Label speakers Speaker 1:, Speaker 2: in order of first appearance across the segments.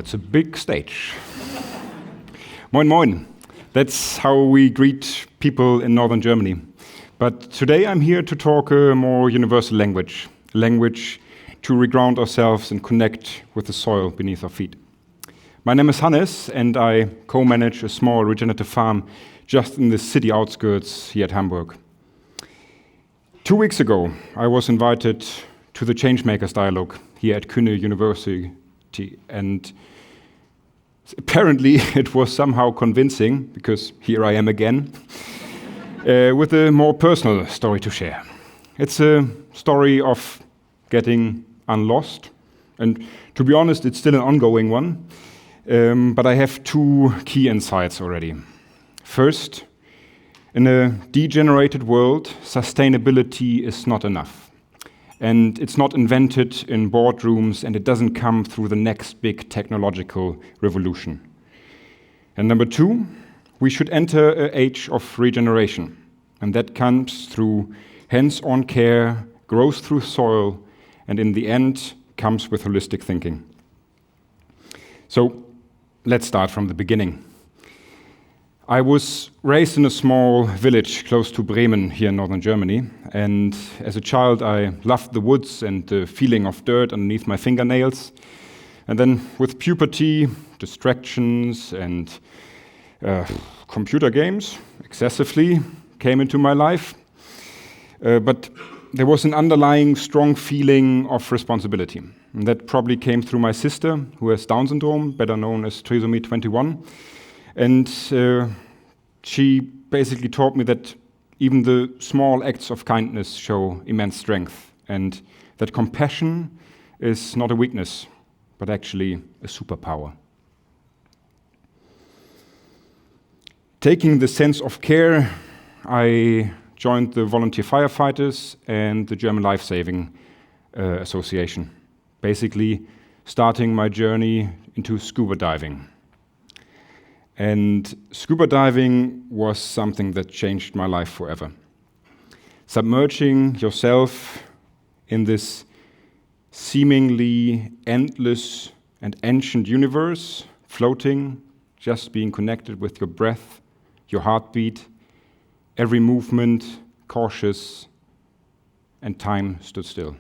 Speaker 1: That's a big stage. Moin moin. That's how we greet people in northern Germany. But today I'm here to talk a more universal language, a language to reground ourselves and connect with the soil beneath our feet. My name is Hannes, and I co-manage a small regenerative farm just in the city outskirts here at Hamburg. 2 weeks ago, I was invited to the Changemakers Dialogue here at Höhne University, and apparently it was somehow convincing, because here I am again, with a more personal story to share. It's a story of getting unlost, and to be honest, it's still an ongoing one, but I have 2 key insights already. First, in a degenerated world, sustainability is not enough. And it's not invented in boardrooms, and it doesn't come through the next big technological revolution. And number 2, we should enter an age of regeneration. And that comes through hands-on care, growth through soil, and in the end, comes with holistic thinking. So let's start from the beginning. I was raised in a small village close to Bremen here in northern Germany, and as a child I loved the woods and the feeling of dirt underneath my fingernails. And then with puberty, distractions and computer games excessively came into my life. But there was an underlying strong feeling of responsibility. And that probably came through my sister, who has Down syndrome, better known as trisomy 21. And she basically taught me that even the small acts of kindness show immense strength, and that compassion is not a weakness, but actually a superpower. Taking the sense of care, I joined the volunteer firefighters and the German Life Saving Association, basically starting my journey into scuba diving. And scuba diving was something that changed my life forever. Submerging yourself in this seemingly endless and ancient universe, floating, just being connected with your breath, your heartbeat, every movement cautious, and time stood still.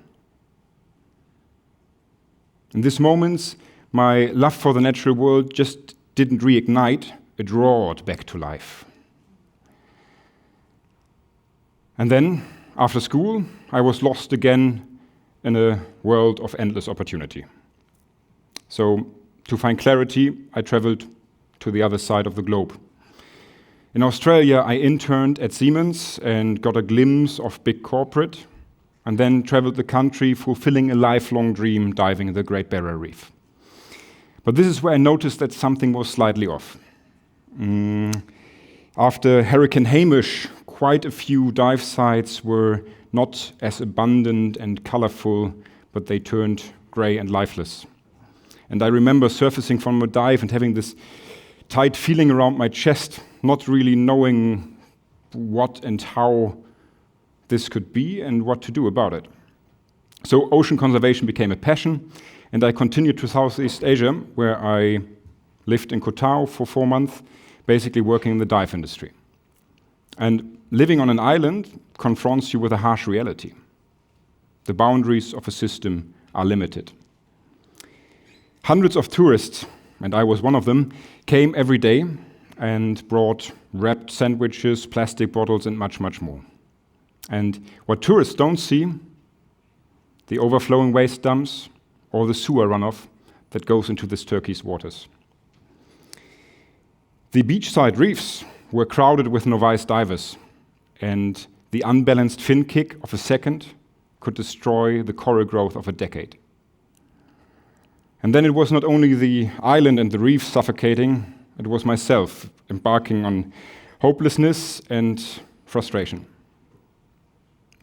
Speaker 1: In these moments, my love for the natural world just didn't reignite, it roared back to life. And then, after school, I was lost again in a world of endless opportunity. So, to find clarity, I traveled to the other side of the globe. In Australia, I interned at Siemens and got a glimpse of big corporate, and then traveled the country fulfilling a lifelong dream diving in the Great Barrier Reef. But this is where I noticed that something was slightly off. After Hurricane Hamish, quite a few dive sites were not as abundant and colorful, but they turned gray and lifeless. And I remember surfacing from a dive and having this tight feeling around my chest, not really knowing what and how this could be and what to do about it. So ocean conservation became a passion, and I continued to Southeast Asia, where I lived in Koh Tao for 4 months, basically working in the dive industry. And living on an island confronts you with a harsh reality. The boundaries of a system are limited. Hundreds of tourists, and I was one of them, came every day and brought wrapped sandwiches, plastic bottles, and much, much more. And what tourists don't see, the overflowing waste dumps, or the sewer runoff that goes into these turquoise waters. The beachside reefs were crowded with novice divers, and the unbalanced fin kick of a second could destroy the coral growth of a decade. And then it was not only the island and the reef suffocating, it was myself embarking on hopelessness and frustration.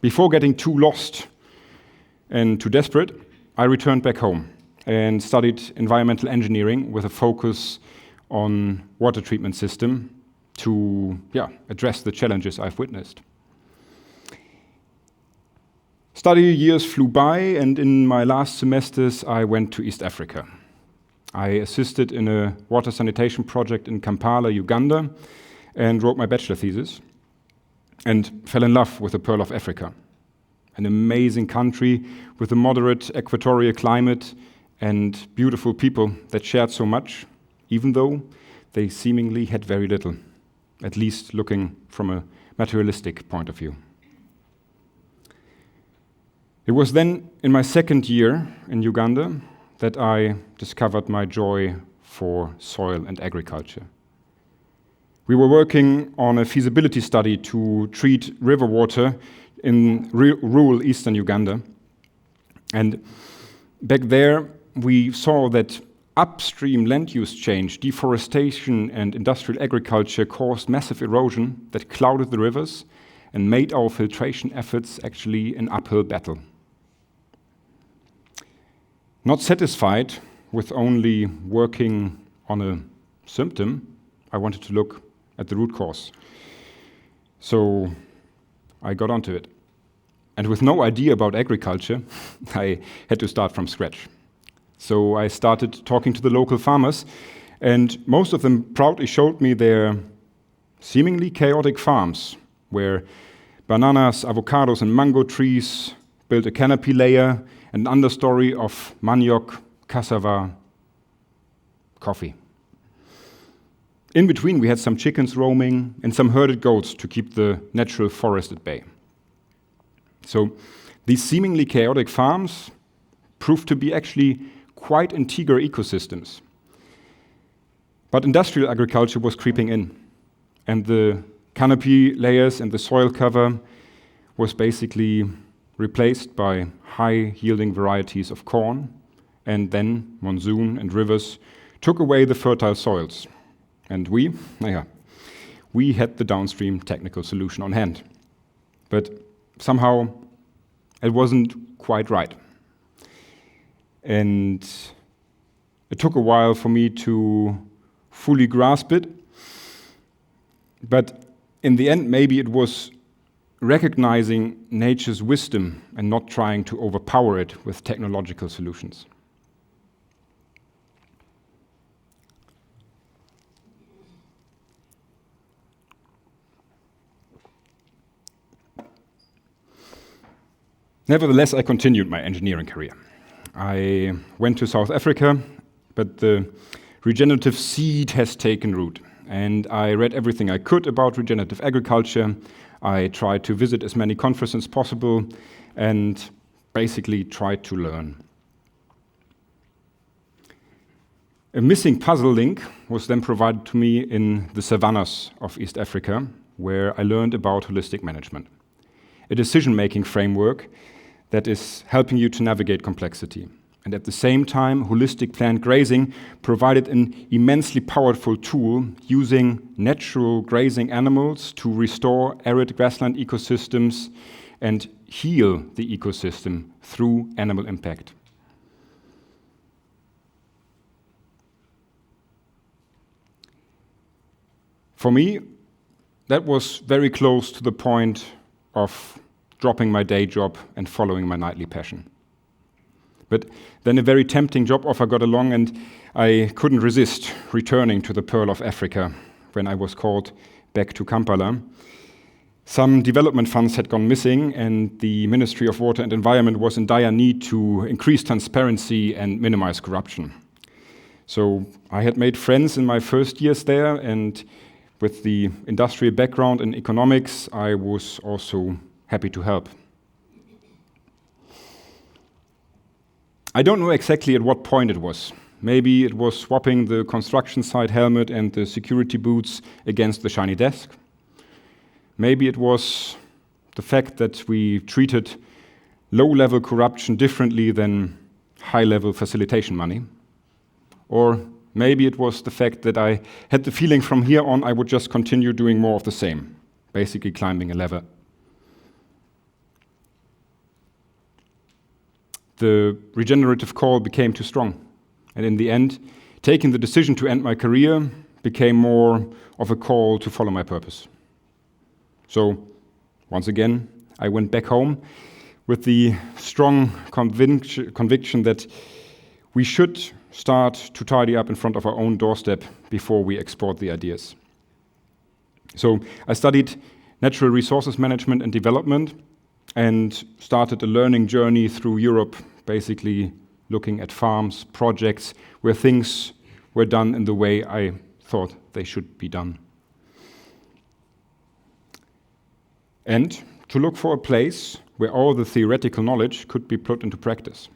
Speaker 1: Before getting too lost and too desperate, I returned back home and studied environmental engineering with a focus on water treatment system to address the challenges I've witnessed. Study years flew by, and in my last semesters I went to East Africa. I assisted in a water sanitation project in Kampala, Uganda, and wrote my bachelor thesis, and fell in love with the Pearl of Africa, an amazing country with a moderate equatorial climate and beautiful people that shared so much, even though they seemingly had very little, at least looking from a materialistic point of view. It was then in my second year in Uganda that I discovered my joy for soil and agriculture. We were working on a feasibility study to treat river water in rural eastern Uganda. And back there, we saw that upstream land use change, deforestation, and industrial agriculture caused massive erosion that clouded the rivers and made our filtration efforts actually an uphill battle. Not satisfied with only working on a symptom, I wanted to look at the root cause. So I got onto it. And with no idea about agriculture, I had to start from scratch. So I started talking to the local farmers, and most of them proudly showed me their seemingly chaotic farms, where bananas, avocados, and mango trees built a canopy layer, an understory of manioc, cassava, coffee. In between, we had some chickens roaming and some herded goats to keep the natural forest at bay. So these seemingly chaotic farms proved to be actually quite integral ecosystems. But industrial agriculture was creeping in, and the canopy layers and the soil cover was basically replaced by high-yielding varieties of corn, and then monsoon and rivers took away the fertile soils. And we had the downstream technical solution on hand. But somehow it wasn't quite right. And it took a while for me to fully grasp it. But in the end, maybe it was recognizing nature's wisdom and not trying to overpower it with technological solutions. Nevertheless, I continued my engineering career. I went to South Africa, but the regenerative seed has taken root. And I read everything I could about regenerative agriculture. I tried to visit as many conferences as possible and basically tried to learn. A missing puzzle link was then provided to me in the savannas of East Africa, where I learned about holistic management, a decision-making framework that is helping you to navigate complexity. And at the same time, holistic plant grazing provided an immensely powerful tool using natural grazing animals to restore arid grassland ecosystems and heal the ecosystem through animal impact. For me, that was very close to the point of dropping my day job and following my nightly passion. But then a very tempting job offer got along, and I couldn't resist returning to the Pearl of Africa when I was called back to Kampala. Some development funds had gone missing, and the Ministry of Water and Environment was in dire need to increase transparency and minimize corruption. So I had made friends in my first years there, and with the industrial background in economics, I was also happy to help. I don't know exactly at what point it was. Maybe it was swapping the construction site helmet and the security boots against the shiny desk. Maybe it was the fact that we treated low-level corruption differently than high-level facilitation money. Or maybe it was the fact that I had the feeling from here on I would just continue doing more of the same, basically climbing a ladder. The regenerative call became too strong. And in the end, taking the decision to end my career became more of a call to follow my purpose. So, once again, I went back home with the strong conviction that we should start to tidy up in front of our own doorstep before we export the ideas. So I studied natural resources management and development and started a learning journey through Europe, basically looking at farms, projects, where things were done in the way I thought they should be done. And to look for a place where all the theoretical knowledge could be put into practice.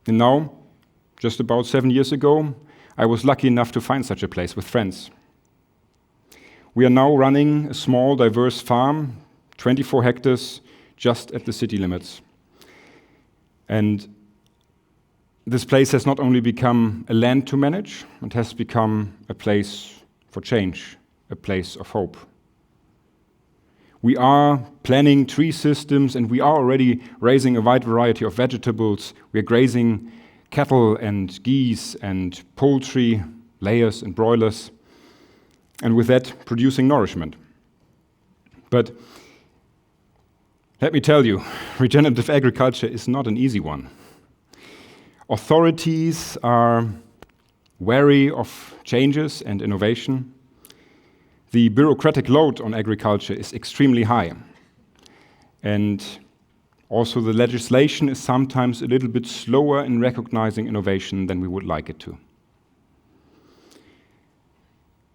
Speaker 1: And now, just about 7 years ago, I was lucky enough to find such a place with friends. We are now running a small, diverse farm, 24 hectares, just at the city limits. And this place has not only become a land to manage, it has become a place for change, a place of hope. We are planning tree systems and we are already raising a wide variety of vegetables. We are grazing cattle and geese and poultry, layers and broilers, and with that producing nourishment. But let me tell you, regenerative agriculture is not an easy one. Authorities are wary of changes and innovation. The bureaucratic load on agriculture is extremely high. And also the legislation is sometimes a little bit slower in recognizing innovation than we would like it to.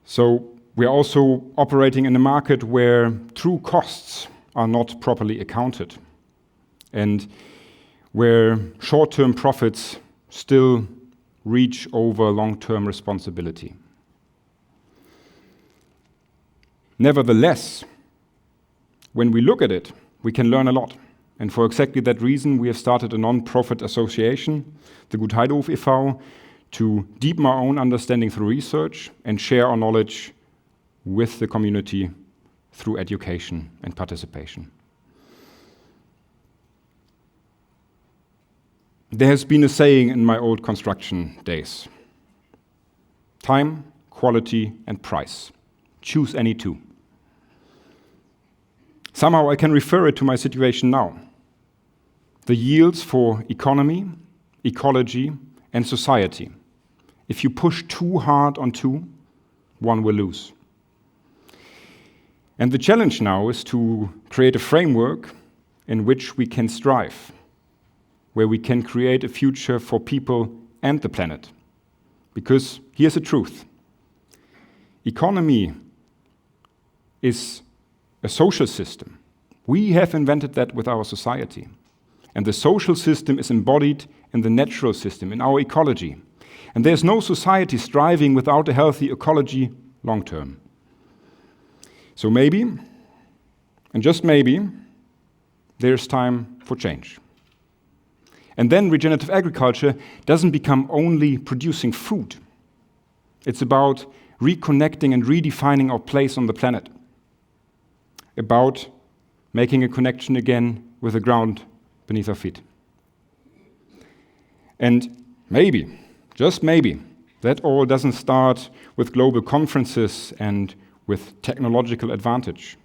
Speaker 1: So we are also operating in a market where true costs are not properly accounted and where short-term profits still reach over long-term responsibility. Nevertheless, when we look at it, we can learn a lot. And for exactly that reason, we have started a non-profit association, the Gut Heidehof e.V., to deepen our own understanding through research and share our knowledge with the community through education and participation. There has been a saying in my old construction days: time, quality, and price. Choose any two. Somehow I can refer it to my situation now. The yields for economy, ecology, and society. If you push too hard on two, one will lose. And the challenge now is to create a framework in which we can strive, where we can create a future for people and the planet. Because here's the truth. Economy is a social system. We have invented that with our society. And the social system is embodied in the natural system, in our ecology. And there's no society striving without a healthy ecology long term. So maybe, and just maybe, there's time for change. And then regenerative agriculture doesn't become only producing food. It's about reconnecting and redefining our place on the planet. About making a connection again with the ground beneath our feet. And maybe, just maybe, that all doesn't start with global conferences and with technological advantage.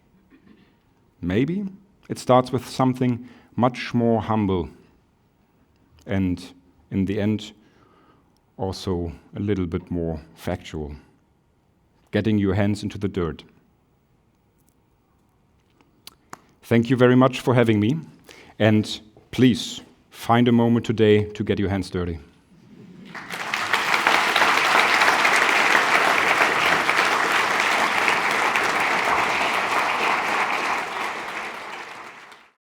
Speaker 1: Maybe it starts with something much more humble and, in the end, also a little bit more factual. Getting your hands into the dirt. Thank you very much for having me, and please find a moment today to get your hands dirty.